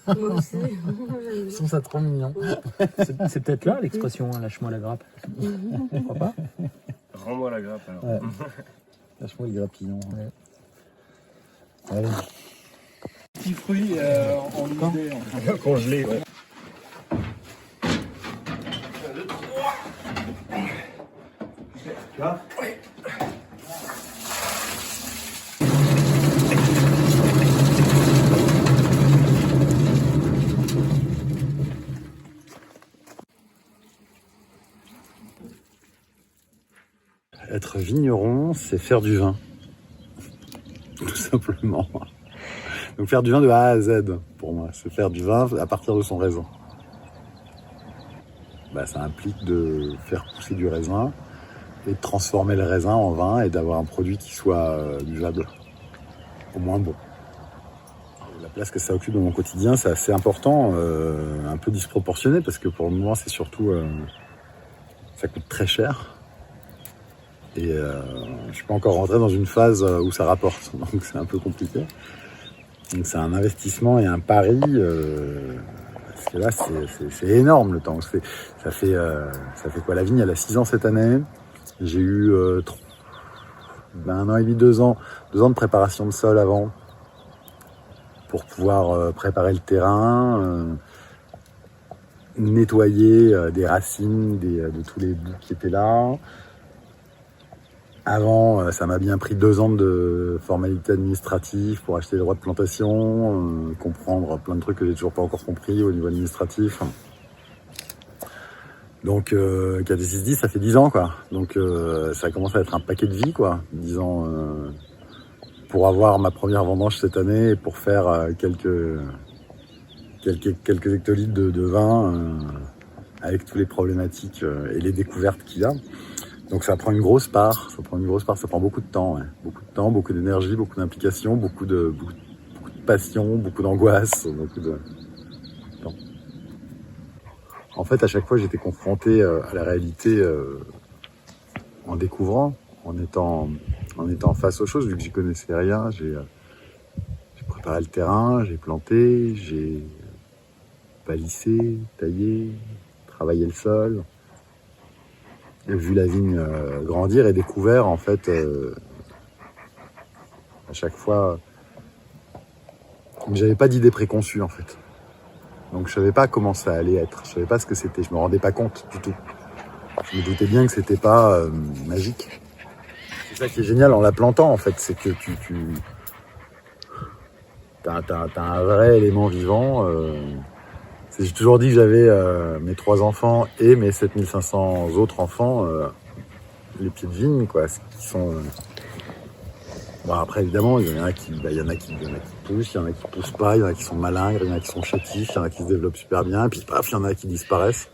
Moi aussi. Je trouve ça trop mignon. C'est peut-être là l'expression, hein, lâche-moi la grappe. Tu crois pas? Rends-moi la grappe alors. Ouais. Lâche-moi le grappillon. Ouais. Allez. Petit fruit en idée. Congelé, ouais. Être vigneron, c'est faire du vin. Tout simplement. Donc faire du vin de A à Z, pour moi. C'est faire du vin à partir de son raisin. Ça implique de faire pousser du raisin et de transformer le raisin en vin et d'avoir un produit qui soit buvable. Au moins bon. La place que ça occupe dans mon quotidien, c'est assez important, un peu disproportionné, parce que pour le moment, c'est surtout... ça coûte très cher. Et je suis pas encore rentré dans une phase où ça rapporte, donc c'est un peu compliqué. Donc c'est un investissement et un pari, parce que là c'est énorme le temps. Ça fait quoi, la vigne elle a 6 ans cette année. J'ai eu 1 an et demi, 2 ans de préparation de sol avant pour pouvoir préparer le terrain, nettoyer des racines, de tous les bouts qui étaient là. Avant, ça m'a bien pris 2 ans de formalités administratives pour acheter le droit de plantation, comprendre plein de trucs que j'ai toujours pas encore compris au niveau administratif. Donc, 4 et 6, 10, ça fait 10 ans, quoi. Donc, ça commence à être un paquet de vie, quoi. 10 ans pour avoir ma première vendange cette année et pour faire quelques hectolitres de vin avec toutes les problématiques et les découvertes qu'il y a. Donc ça prend une grosse part, ça prend beaucoup de temps, ouais. Beaucoup de temps, beaucoup d'énergie, beaucoup d'implication, beaucoup de passion, beaucoup d'angoisse, beaucoup de temps. En fait, à chaque fois, j'étais confronté à la réalité en découvrant, en étant face aux choses, vu que j'y connaissais rien. J'ai préparé le terrain, j'ai planté, j'ai palissé, taillé, travaillé le sol. J'ai vu la vigne grandir et découvert en fait à chaque fois. Mais j'avais pas d'idée préconçue en fait. Donc je savais pas comment ça allait être, je savais pas ce que c'était, je me rendais pas compte du tout. Je me doutais bien que c'était pas magique. C'est ça qui est génial en la plantant en fait, c'est que t'as un vrai élément vivant. J'ai toujours dit que j'avais mes 3 enfants et mes 7500 autres enfants, les pieds de vigne, quoi, qui sont... Bon, après, évidemment, il y en a qui poussent, il y en a qui poussent pas, il y en a qui sont malingres, il y en a qui sont chétifs, il y en a qui se développent super bien, et puis paf, il y en a qui disparaissent.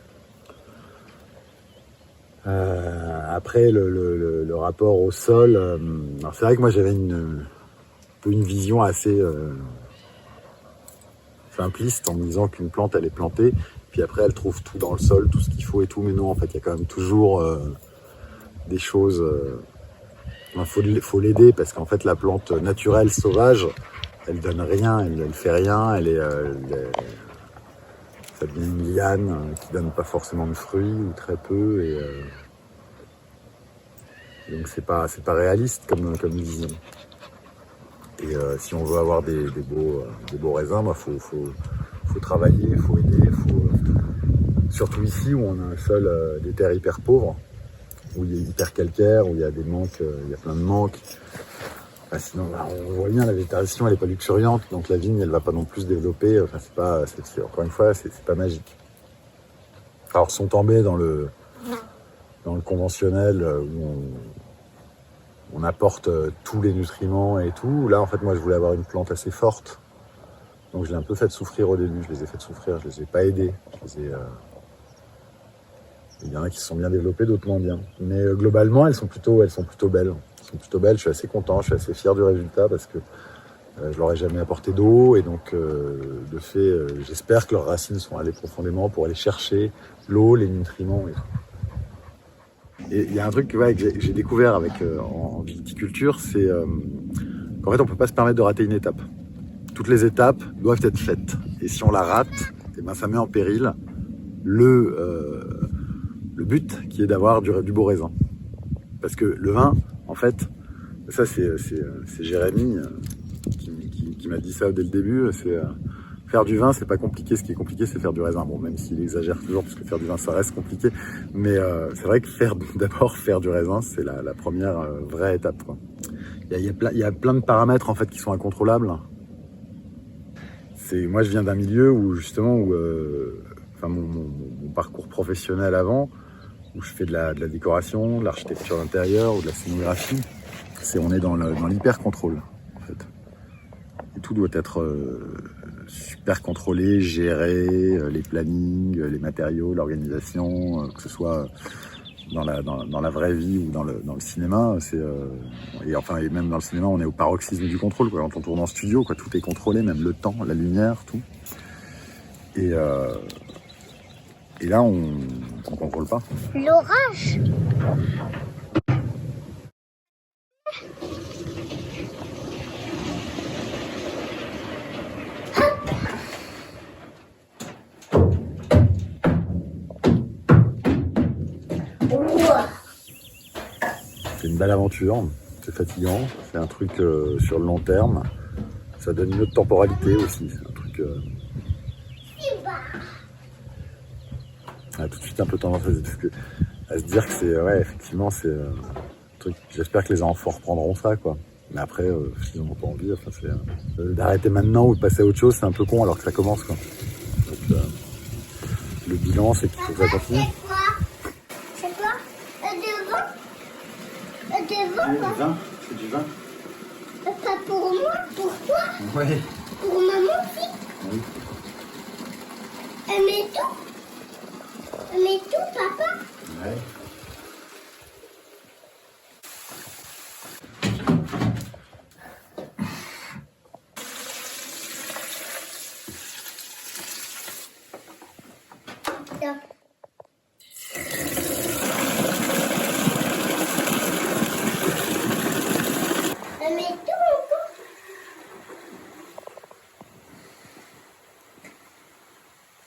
Après, le rapport au sol, alors c'est vrai que moi j'avais une vision assez... simpliste en me disant qu'une plante elle est plantée puis après elle trouve tout dans le sol, tout ce qu'il faut et tout, mais non, en fait il y a quand même toujours des choses, faut l'aider parce qu'en fait la plante naturelle sauvage elle donne rien, elle fait rien, ça devient une liane qui donne pas forcément de fruits ou très peu et donc c'est pas réaliste comme vision. Et si on veut avoir des beaux raisins, faut travailler, faut aider, surtout ici où on a un sol des terres hyper pauvres, où il est hyper calcaire, où il y a des manques, il y a plein de manques. Sinon, on voit bien la végétation, elle est pas luxuriante, donc la vigne, elle va pas non plus se développer. Enfin, encore une fois, c'est pas magique. Alors, si on tombait dans le conventionnel où on apporte tous les nutriments et tout. Là, en fait, moi, je voulais avoir une plante assez forte. Donc, je l'ai un peu fait souffrir au début. Je les ai fait souffrir, je les ai pas aidés. Il y en a qui se sont bien développés, d'autres moins bien. Mais globalement, elles sont plutôt belles. Elles sont plutôt belles. Je suis assez content, je suis assez fier du résultat parce que je leur ai jamais apporté d'eau. Et donc, de fait, j'espère que leurs racines sont allées profondément pour aller chercher l'eau, les nutriments et tout. Et il y a un truc que j'ai découvert en viticulture, c'est qu'en fait on peut pas se permettre de rater une étape. toutes les étapes doivent être faites. Et si on la rate, eh ben, ça met en péril le but qui est d'avoir du beau raisin. Parce que le vin, en fait, ça c'est Jérémy qui m'a dit ça dès le début, faire du vin c'est pas compliqué, ce qui est compliqué c'est faire du raisin. Bon, même s'il exagère toujours, parce que faire du vin ça reste compliqué, mais c'est vrai que d'abord faire du raisin c'est la première vraie étape, quoi. Il y a plein de paramètres en fait qui sont incontrôlables. Moi je viens d'un milieu où justement mon parcours professionnel avant, où je fais de la décoration, de l'architecture d'intérieur ou de la scénographie, on est dans l'hyper-contrôle en fait. Et tout doit être super contrôlé, géré, les plannings, les matériaux, l'organisation, que ce soit dans la vraie vie ou dans le cinéma. Et même dans le cinéma, on est au paroxysme du contrôle, quoi. Quand on tourne en studio, quoi, tout est contrôlé, même le temps, la lumière, tout. Et là, on ne contrôle pas. L'orage. C'est une belle aventure, c'est fatigant, c'est un truc sur le long terme. Ça donne une autre temporalité aussi, c'est un truc... On a tout de suite un peu tendance à se dire que c'est... Ouais, effectivement, c'est un truc... J'espère que les enfants reprendront ça, quoi. Mais après, s'ils n'ont pas envie, enfin, d'arrêter maintenant ou de passer à autre chose, c'est un peu con alors que ça commence, quoi. Donc, le bilan, c'est qu'il faut que ça continue. C'est quoi? Du vin? Du vin? C'est du vin. Pas pour moi, pour toi? Ouais. Pour maman aussi? Oui. Mais tout, papa? Ouais. Tiens. Mais tout encore?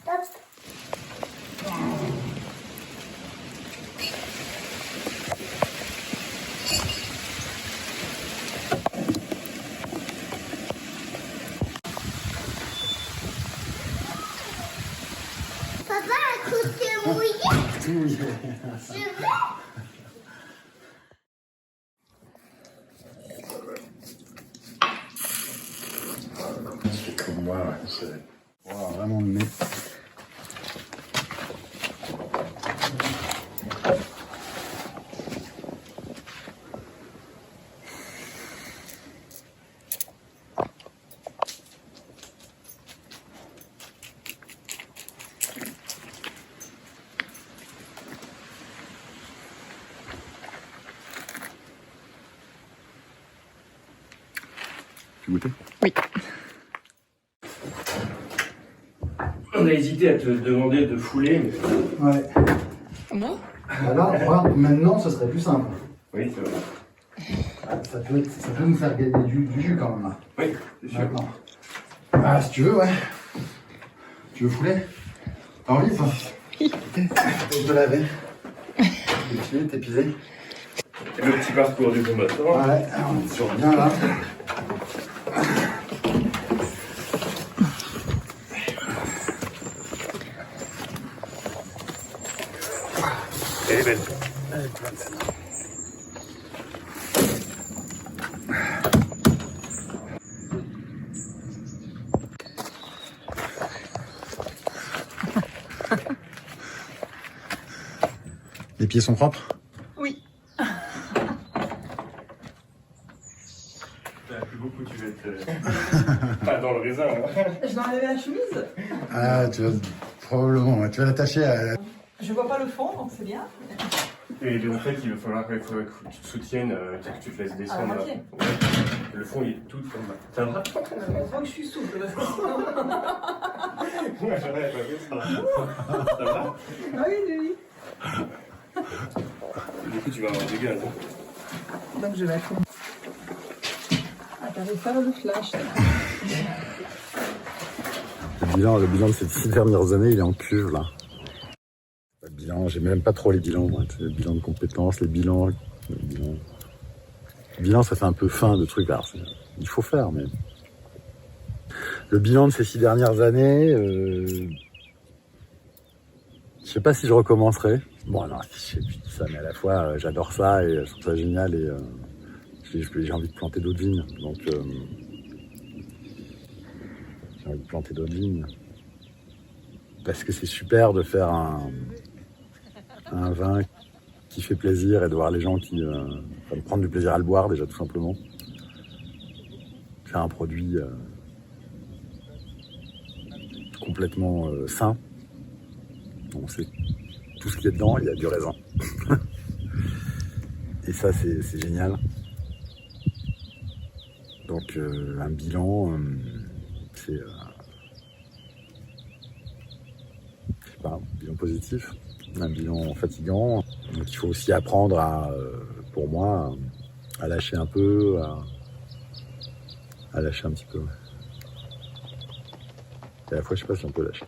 Hop. Papa, à cause de mouillé, Tout mouillé. je veux. C'est comme moi, ouais. C'est vraiment le nez. Tu goûtais? Oui. On a hésité à te demander de fouler, mais... Ouais. Moi? Alors, maintenant, ce serait plus simple. Oui, c'est vrai. Ça peut nous faire gagner du jus quand même. Oui, c'est sûr. Maintenant. Ah, si tu veux, ouais. Tu veux fouler? T'as envie, toi? Oui. Je te laver. T'es pieds, t'es pisé. Le petit parcours du combattant. Ouais, on est sur bien là. Elle est belle. Les pieds sont propres? Oui. Plus beaucoup, tu vas être... Pas dans le raisin, hein. Je vais enlever la chemise. Ah, tu vas probablement, tu vas l'attacher à... Je vois pas le fond, donc c'est bien. Et en fait, il va falloir que tu te soutiennes, que tu te laisses descendre. Ah, ok. Ouais. Le fond, il est tout en bas. Ça va? Je vois que je suis souple. Parce que sinon... Ouais, j'aurais pas vu ça. Ça va? Ah oui, oui. Du coup, tu vas avoir du gaz. Donc je vais être... Ah, t'avais pas le flash. Le bilan de ces 6 dernières années, il est en cuve, là. Le bilan, j'aime même pas trop les bilans, moi. Les bilans de compétences, les bilans... Le bilan, ça fait un peu fin de truc. Alors, il faut faire, mais... Le bilan de ces 6 dernières années, je sais pas si je recommencerai. Bon, non, je dis ça, mais à la fois, j'adore ça et je trouve ça génial et j'ai envie de planter d'autres vignes. Donc, j'ai envie de planter d'autres vignes. Parce que c'est super de faire un vin qui fait plaisir et de voir les gens qui prendre du plaisir à le boire, déjà, tout simplement. Faire un produit complètement sain. On sait tout ce qu'il y a dedans, il y a du raisin. Et ça, c'est génial. Donc, un bilan, c'est... je sais pas, un bilan positif, un bilan fatigant. Donc, il faut aussi apprendre à, pour moi, à lâcher un peu, à lâcher un petit peu. Et à la fois, je sais pas si on peut lâcher.